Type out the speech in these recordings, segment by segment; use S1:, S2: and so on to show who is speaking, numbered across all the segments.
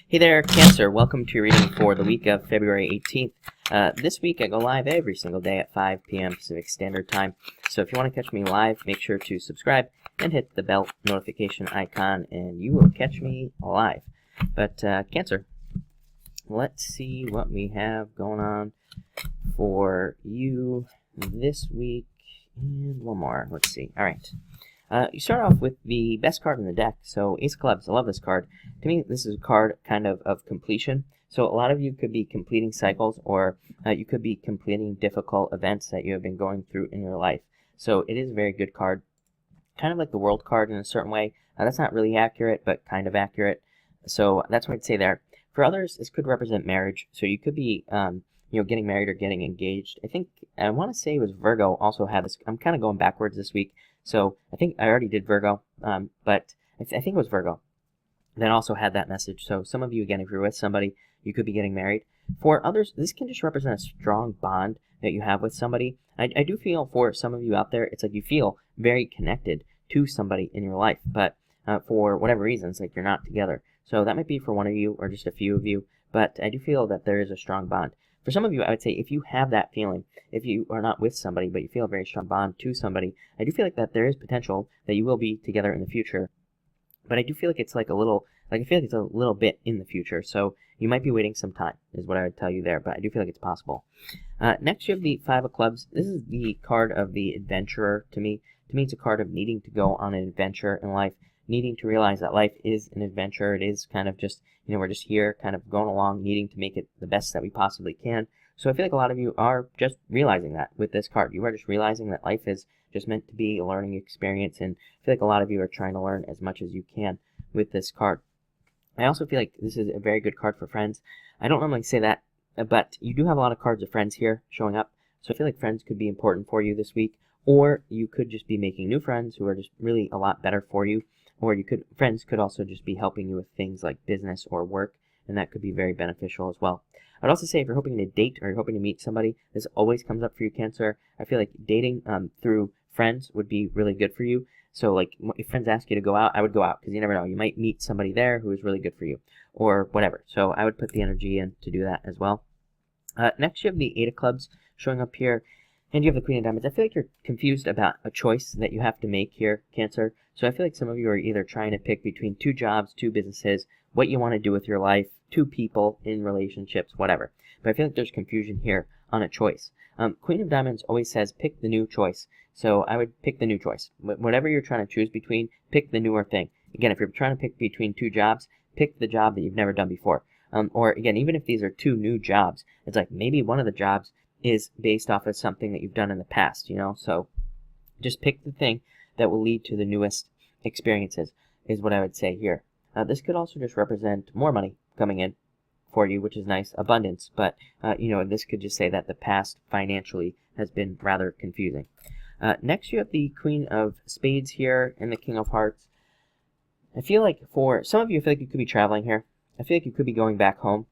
S1: Hey there, Cancer. Welcome to your reading for the week of February 18th. This week I go live every single day at 5 p.m. Pacific Standard Time. So if you want to catch me live, make sure to subscribe and hit the bell notification icon and you will catch me live. But Cancer, let's see what we have going on for you this week. And one more. Let's see. All right. You start off with the best card in the deck, so Ace of Clubs. I love this card. To me, this is a card kind of completion. So a lot of you could be completing cycles, or you could be completing difficult events that you have been going through in your life. So it is a very good card. Kind of like the World card in a certain way. That's not really accurate, but kind of accurate. So that's what I'd say there. For others, this could represent marriage. So you could be getting married or getting engaged. I want to say it was Virgo also had this. I'm kind of going backwards this week. So I think I already did Virgo, but I think it was Virgo that also had that message. So some of you, again, if you're with somebody, you could be getting married. For others, this can just represent a strong bond that you have with somebody. I do feel for some of you out there, it's like you feel very connected to somebody in your life, but for whatever reasons, like you're not together. So that might be for one of you or just a few of you, but I do feel that there is a strong bond. For some of you, I would say if you have that feeling, if you are not with somebody, but you feel a very strong bond to somebody, I do feel like that there is potential that you will be together in the future. But I do feel like it's I feel like it's a little bit in the future. So you might be waiting some time, is what I would tell you there. But I do feel like it's possible. Next, you have the Five of Clubs. This is the card of the adventurer to me. To me, it's a card of needing to go on an adventure in life, needing to realize that life is an adventure. It is kind of just, we're just here kind of going along, needing to make it the best that we possibly can. So I feel like a lot of you are just realizing that with this card. You are just realizing that life is just meant to be a learning experience, and I feel like a lot of you are trying to learn as much as you can with this card. I also feel like this is a very good card for friends. I don't normally say that, but you do have a lot of cards of friends here showing up. So I feel like friends could be important for you this week, or you could just be making new friends who are just really a lot better for you. Or friends could also just be helping you with things like business or work, and that could be very beneficial as well. I'd also say if you're hoping to date or you're hoping to meet somebody, this always comes up for you, Cancer. I feel like dating through friends would be really good for you. So like if friends ask you to go out, I would go out because you never know. You might meet somebody there who is really good for you or whatever. So I would put the energy in to do that as well. Next, you have the Eight of Clubs showing up here. And you have the Queen of Diamonds. I feel like you're confused about a choice that you have to make here, Cancer. So I feel like some of you are either trying to pick between two jobs, two businesses, what you want to do with your life, two people in relationships, whatever. But I feel like there's confusion here on a choice. Queen of Diamonds always says pick the new choice. So I would pick the new choice. Whatever you're trying to choose between, pick the newer thing. Again, if you're trying to pick between two jobs, pick the job that you've never done before. Or again, even if these are two new jobs, it's like maybe one of the jobs is based off of something that you've done in the past, so just pick the thing that will lead to the newest experiences is what I would say here. This could also just represent more money coming in for you, which is nice, abundance, but this could just say that the past financially has been rather confusing. Next, you have the Queen of Spades here and the King of Hearts. I feel like for some of you, I feel like you could be traveling here. I feel like you could be going back home.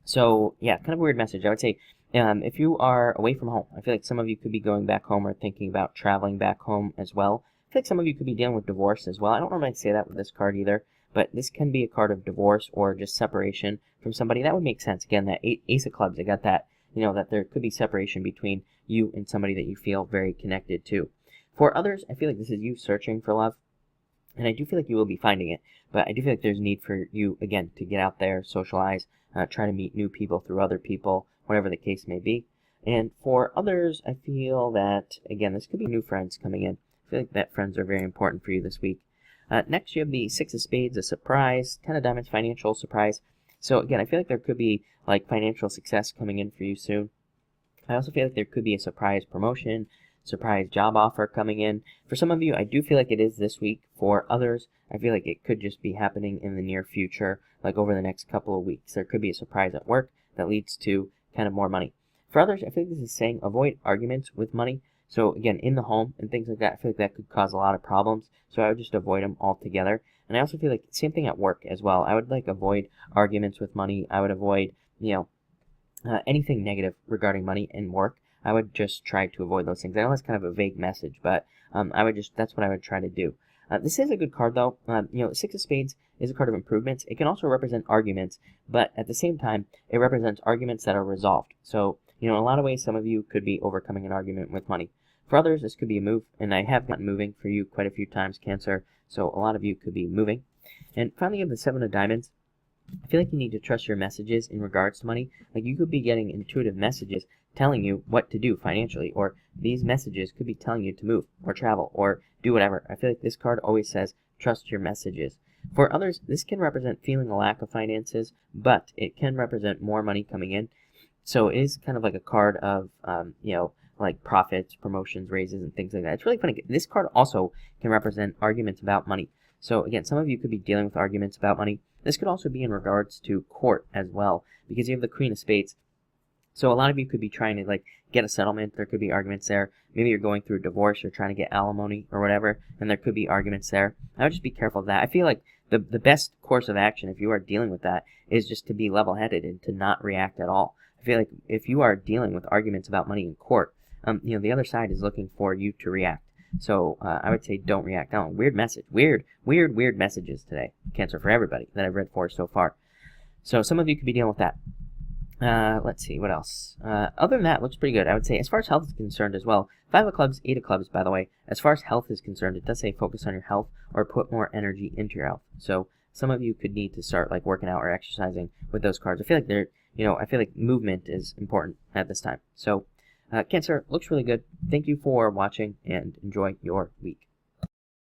S1: So yeah, kind of a weird message. I would say if you are away from home, I feel like some of you could be going back home or thinking about traveling back home as well. I feel like some of you could be dealing with divorce as well. I don't normally say that with this card either, but this can be a card of divorce or just separation from somebody. That would make sense. Again, that Ace of Clubs, I got that, that there could be separation between you and somebody that you feel very connected to. For others, I feel like this is you searching for love, and I do feel like you will be finding it, but I do feel like there's need for you, again, to get out there, socialize, try to meet new people through other people, whatever the case may be. And for others, I feel that, again, this could be new friends coming in. I feel like that friends are very important for you this week. Next, you have the Six of Spades, a surprise, Ten of Diamonds, financial surprise. So again, I feel like there could be like financial success coming in for you soon. I also feel like there could be a surprise promotion, surprise job offer coming in. For some of you, I do feel like it is this week. For others, I feel like it could just be happening in the near future, like over the next couple of weeks. There could be a surprise at work that leads to kind of more money. For others, I feel like this is saying avoid arguments with money. So again, in the home and things like that, I feel like that could cause a lot of problems. So I would just avoid them altogether. And I also feel like same thing at work as well. I would avoid arguments with money. I would avoid, anything negative regarding money and work. I would just try to avoid those things. I know that's kind of a vague message, but that's what I would try to do. This is a good card, though. Six of Spades is a card of improvements. It can also represent arguments, but at the same time, it represents arguments that are resolved. So, in a lot of ways, some of you could be overcoming an argument with money. For others, this could be a move, and I have gotten moving for you quite a few times, Cancer, so a lot of you could be moving. And finally, you have the Seven of Diamonds. I feel like you need to trust your messages in regards to money. Like, you could be getting intuitive messages telling you what to do financially, or these messages could be telling you to move, or travel, or do whatever. I feel like this card always says, trust your messages. For others, this can represent feeling a lack of finances, but it can represent more money coming in. So it is kind of like a card of, like profits, promotions, raises, and things like that. It's really funny. This card also can represent arguments about money. So again, some of you could be dealing with arguments about money. This could also be in regards to court as well, because you have the Queen of Spades. So a lot of you could be trying to get a settlement. There could be arguments there. Maybe you're going through a divorce. You're trying to get alimony or whatever, and there could be arguments there. I would just be careful of that. I feel like the best course of action, if you are dealing with that, is just to be level-headed and to not react at all. I feel like if you are dealing with arguments about money in court, the other side is looking for you to react. So I would say don't react. Oh, weird message. Weird messages today, Cancer, for everybody that I've read for so far. So some of you could be dealing with that. Let's see, what else? Other than that, looks pretty good. I would say, as far as health is concerned as well, 5 of clubs, 8 of clubs, by the way. As far as health is concerned, it does say focus on your health or put more energy into your health. So some of you could need to start working out or exercising with those cards. I feel like I feel like movement is important at this time. So Cancer, looks really good. Thank you for watching and enjoy your week.